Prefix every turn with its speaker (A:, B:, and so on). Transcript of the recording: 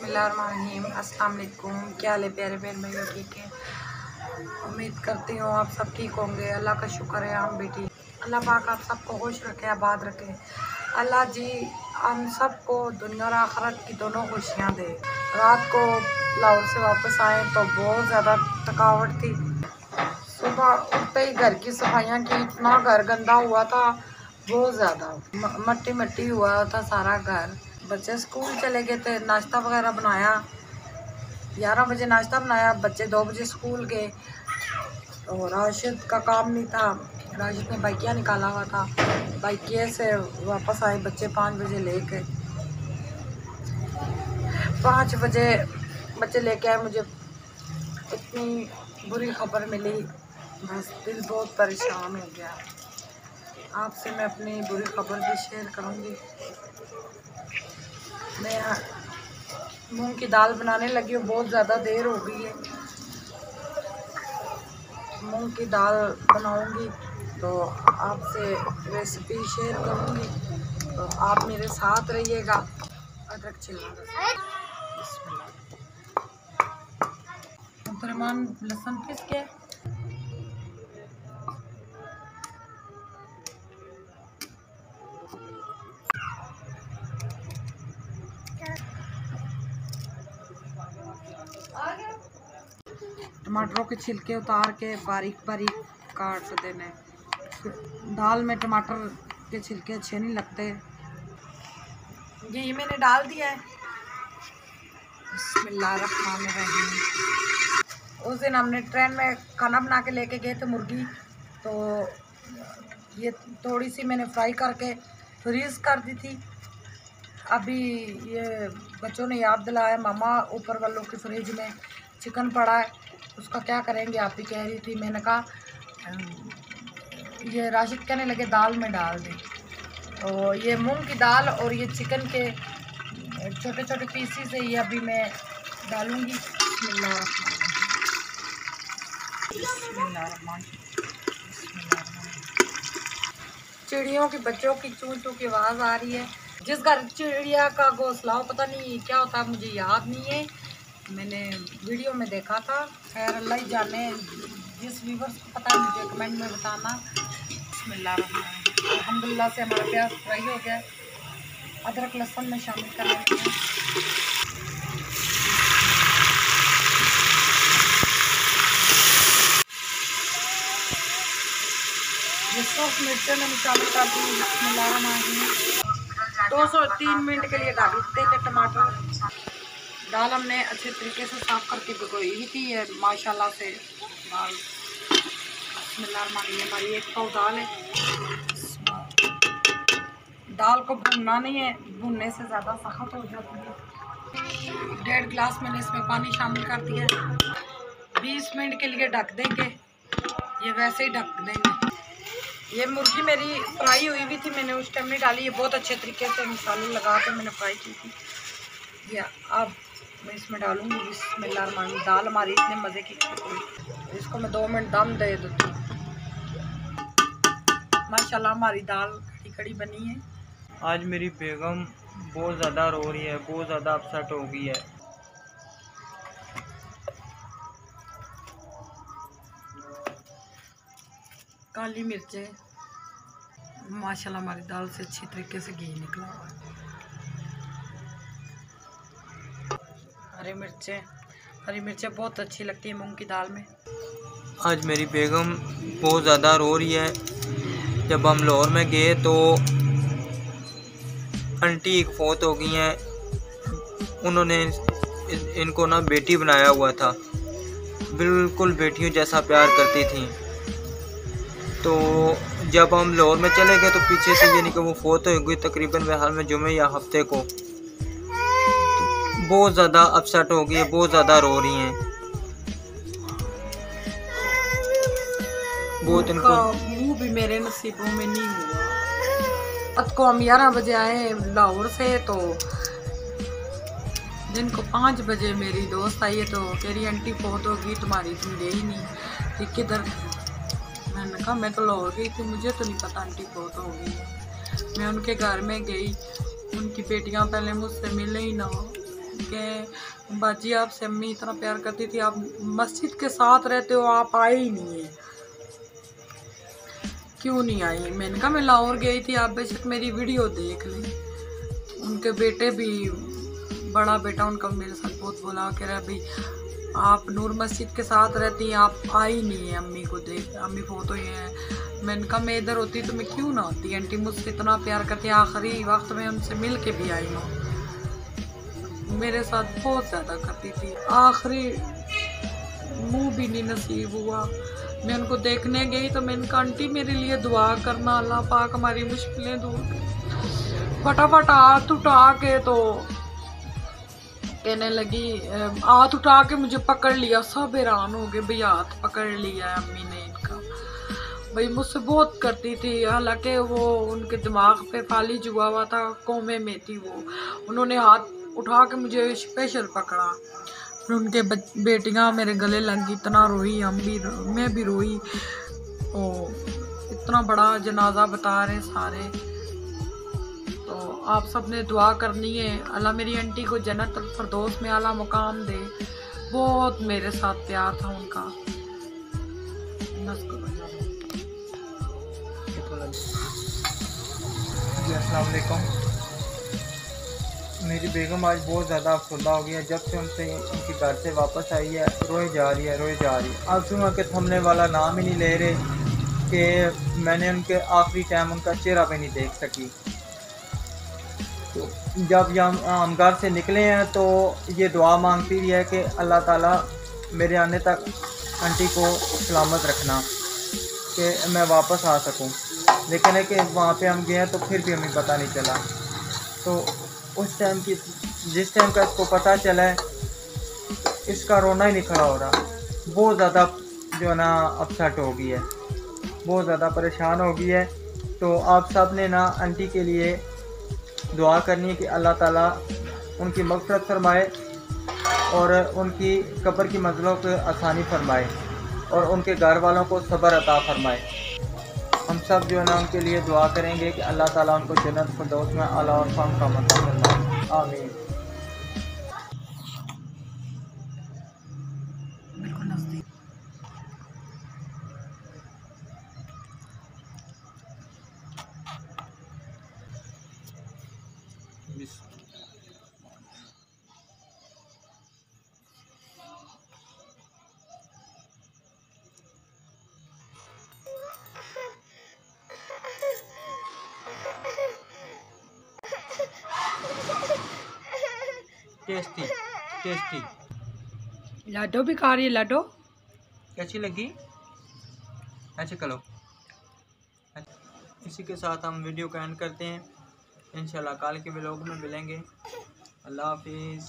A: बिस्मिल्लाहिर्रहमानिर्रहीम। अस्सलाम वालेकुम। क्या हाल है प्यारे बहन भाइयों, ठीक है? उम्मीद करती हूँ आप सब ठीक होंगे। अल्लाह का शुक्र है हम भी ठीक। अल्लाह पाक आप सबको खुश रखे, आबाद रखे। अल्लाह जी हम सबको दुनिया और आखिरत की दोनों खुशियाँ दे। रात को लाहौर से वापस आए तो बहुत ज़्यादा थकावट थी। सुबह उठते ही घर की सफाइयाँ की, इतना घर गंदा हुआ था, बहुत ज़्यादा मट्टी मट्टी हुआ था सारा घर। बच्चे स्कूल चले गए थे, नाश्ता वगैरह बनाया, 11 बजे नाश्ता बनाया, बच्चे 2 बजे स्कूल गए। तो राशिद का काम नहीं था, राशिद ने बाइकिया निकाला हुआ था, बाइकिया से वापस आए बच्चे 5 बजे लेके। 5 बजे बच्चे लेके आए, मुझे इतनी बुरी खबर मिली, बस दिल बहुत परेशान हो गया। आपसे मैं अपनी बुरी खबर भी शेयर करूँगी। मैं मूंग की दाल बनाने लगी हूँ, बहुत ज़्यादा देर हो गई है। मूंग की दाल बनाऊँगी तो आपसे रेसिपी शेयर करूँगी, तो आप मेरे साथ रहिएगा। अदरक छिलना, अब्दुर्रहमान लहसुन पीस के टमाटरों के छिलके उतार के बारीक बारीक काट देने। दाल में टमाटर के छिलके अच्छे नहीं लगते। ये मैंने डाल दिया है। बिस्मिल्लाहिर्रहमानिर्रहीम। उस दिन हमने ट्रेन में खाना बना के लेके गए थे मुर्गी, तो ये थोड़ी सी मैंने फ्राई करके फ्रीज़ कर दी थी। अभी ये बच्चों ने याद दिलाया, मामा ऊपर वालों की फ्रिज में चिकन पड़ा है, उसका क्या करेंगे, आप भी कह रही थी। मैंने कहा ये राशिद कहने लगे दाल में डाल दें, तो ये मूंग की दाल और ये चिकन के छोटे छोटे पीसीस है, ये अभी मैं डालूँगी। चिड़ियों की, बच्चों की चूं चूं की आवाज़ आ रही है। जिस घर चिड़िया का घोंसला हो, पता नहीं क्या होता है, मुझे याद नहीं है, मैंने वीडियो में देखा था। खैर अल्लाह ही जाने, जिस व्यूवर्स को पता है मुझे कमेंट में बताना। बिस्मिल्लाहिर्रहमानिर्रहीम। अल्हम्दुलिल्लाह से हमारा प्याज फ्राई हो गया। अदरक लहसुन में शामिल कर लेते हैं। ये सूख मिर्चें मैंने शामिल कर दी। बिस्मिल्लाहिर्रहमानिर्रहीम। 203 मिनट के लिए ढक देते थे टमाटर। दाल हमने अच्छे तरीके से साफ करके भिगोई हुई थी, है माशाल्लाह से दाल। बिस्मिल्लाहिर्रहमानिर्रहीम। हमारी 1 पाव दाल है। दाल को भूनना नहीं है, भूनने से ज़्यादा सख्त हो जाती है। 1.5 गिलास मैंने इसमें पानी शामिल कर दिया। 20 मिनट के लिए ढक देंगे, ये वैसे ही ढक देंगे। ये मुर्गी मेरी फ्राई हुई थी, मैंने उस टाइम नहीं डाली, ये बहुत अच्छे तरीके से मसाले लगा कर मैंने फ्राई की थी। या अब मैं इसमें डालूँगी। बिस्मिल्लाहिर्रहमानिर्रहीम। दाल हमारी इतने मज़े की, इसको मैं 2 मिनट दम दे देती हूँ। माशाल्लाह हमारी दाल खड़ी खड़ी बनी है।
B: आज मेरी बेगम बहुत ज़्यादा रो रही है, बहुत ज़्यादा अपसेट हो गई है।
A: काली मिर्चें, माशाल्लाह हमारी दाल से अच्छी तरीके से घी निकला हुआ है। हरी मिर्चें बहुत अच्छी लगती है मूंग की दाल में।
B: आज मेरी बेगम बहुत ज़्यादा रो रही है। जब हम लाहौर में गए तो आंटी एक फौत हो गई हैं, उन्होंने इनको ना बेटी बनाया हुआ था, बिल्कुल बेटियों जैसा प्यार करती थी। तो जब हम लाहौर में चले गए तो पीछे से ये नहीं कि वो फौत हो गई तकरीबन हाल में जुमे या हफ्ते को, बहुत ज़्यादा अपसेट हो गई है, बहुत ज़्यादा रो रही हैं। बहुत इनको
A: मुँह भी मेरे नसीबों में नहीं हुआ। अब को हम 11 बजे आए लाहौर से, तो दिन को 5 बजे मेरी दोस्त आई है, तो कह रही आंटी फौत होगी तुम्हारी, तुम गई नहीं कि किधर। मैंने कहा मैं तो लाहौर गई थी, मुझे तो नहीं पता आंटी फौत हो गई है। मैं उनके घर में गई, उनकी बेटियां पहले मुझसे मिले ही ना हो, कि बाजी आपसे अम्मी इतना प्यार करती थी, आप मस्जिद के साथ रहते हो, आप आए ही नहीं है, क्यों नहीं आई? मैंने कहा मैं लाहौर गई थी, आप बेशक मेरी वीडियो देख लें। उनके बेटे भी, बड़ा बेटा उनका मेरे साथ बहुत बोला कह रहा भाई आप नूर मस्जिद के साथ रहती हैं, आप आई नहीं है अम्मी को देख, अम्मी फोटो ही है। मैंने कहा मैं इधर होती तो मैं क्यों ना होती, आंटी मुझसे इतना प्यार करती है, आखिरी वक्त में उनसे मिल के भी आई हूँ, मेरे साथ बहुत ज़्यादा करती थी। आखिरी मुँह भी नहीं नसीब हुआ, मैं उनको देखने गई तो मैंने कहा आंटी मेरे लिए दुआ करना, अल्लाह पाक हमारी मुश्किलें दूर कर। फटाफट हाथ उठा के तो कहने लगी, हाथ उठा के मुझे पकड़ लिया, सब हैरान हो गए, भैया हाथ पकड़ लिया है अम्मी ने इनका। भाई मुझसे बहुत करती थी, हालांकि वो उनके दिमाग पे फालिज हुआ हुआ था, कोमे में थी वो। उन्होंने हाथ उठा के मुझे स्पेशल पकड़ा, फिर उनके बेटियां मेरे गले लग गई, इतना रोई, मैं भी रोई। तो इतना बड़ा जनाजा बता रहे सारे, तो आप सब ने दुआ करनी है, अल्लाह मेरी आंटी को जन्नत फिरदौस में आला मुकाम दे। बहुत मेरे साथ प्यार था उनका।
B: जी अस्सलाम वालेकुम। मेरी बेगम आज बहुत ज़्यादा अफसरदा हो गई है, जब से उनसे उनके घर से वापस आई है रोए जा रही है। आज सुबह के थमने वाला नाम ही नहीं ले रहे कि मैंने उनके आखिरी टाइम उनका चेहरा भी नहीं देख सकी। तो जब हम घर से निकले हैं तो ये दुआ मांगती रही है कि अल्लाह ताला मेरे आने तक आंटी को सलामत रखना कि मैं वापस आ सकूं। लेकिन है कि वहाँ पे हम गए हैं तो फिर भी हमें पता नहीं चला। तो उस टाइम की, जिस टाइम का इसको पता चला है, इसका रोना ही नहीं खड़ा हो रहा। बहुत ज़्यादा जो है ना अपसेट हो गई है, बहुत ज़्यादा परेशान हो गई है। तो आप सब ने ना आंटी के लिए दुआ करनी है कि अल्लाह ताला उनकी मग़फ़िरत फरमाए और उनकी कब्र की मंज़िलों को आसानी फरमाए और उनके घर वालों को सब्र अता फरमाए। हम सब जो है ना उनके लिए दुआ करेंगे कि अल्लाह ताला उनको जन्नत फिरदौस में आला और फ़ाम का मकाम फरमाए। आमीन।
A: बिल्कुल नज़दीक।
B: Tasty tasty.
A: लड्डू भी खा रही है, लड्डू
B: कैसी लगी? अच्छा चलो, इसी के साथ हम वीडियो को एंड करते हैं। इंशाल्लाह कल के व्लॉग में मिलेंगे। अल्लाह हाफिज़।